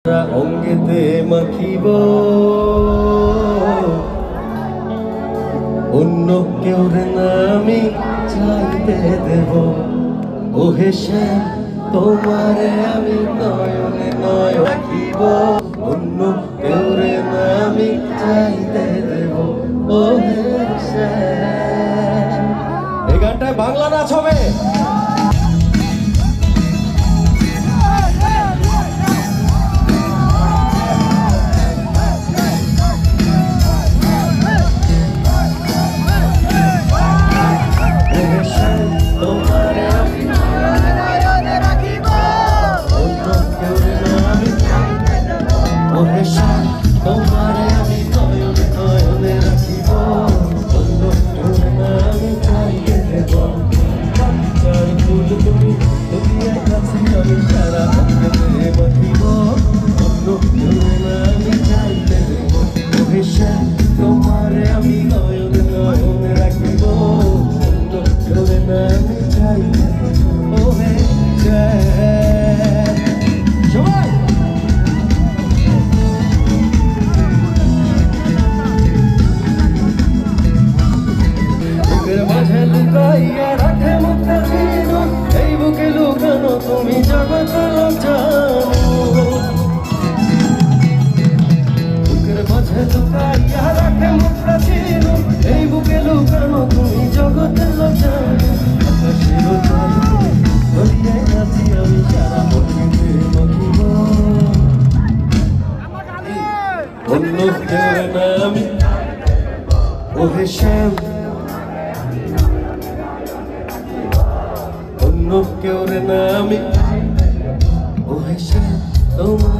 অঙ্গেতে মাখিব অন্য কেউ না আমি চাইতে দেব। ও হেসে তোমারে আমি নয়নে নয় রাখিব, অন্য কেউ না আমি চাইতে দেব। ও হেসে। এই গানটায় বাংলা নাচ হবে। তোমারে আমি নয়নে নয়নে রাখিব, অন্য কেউ না আমি চাইতে দেব। বাচ্চার ফুল তুমি নদীর কাছে আমি সারা অঙ্গেতে মাখিব, অন্য কেউ না আমি চাইতে দেব। ও হেসে তোমারে আমি নয়নে নয়নে রাখিব, অন্য কেউ না আমি চাইতে দেব। ও হেসে সবাই মাঝে লুকাইয়া রাখে মুখটা ছিল, এই বুকে লুকানো তুমি জগৎ জানো। বুকের মাঝে লুকাইয়া রাখে মুখটা ছিল, এই বুকে লুকানো তুমি জগৎ জানো। আকাশের ধরিয়ে আছি আমি সারা অঙ্গেতে মাখিব, অন্য কেউ না আমি। ও হেসে অন্য কেউ না আমি। ও হেসে তোমার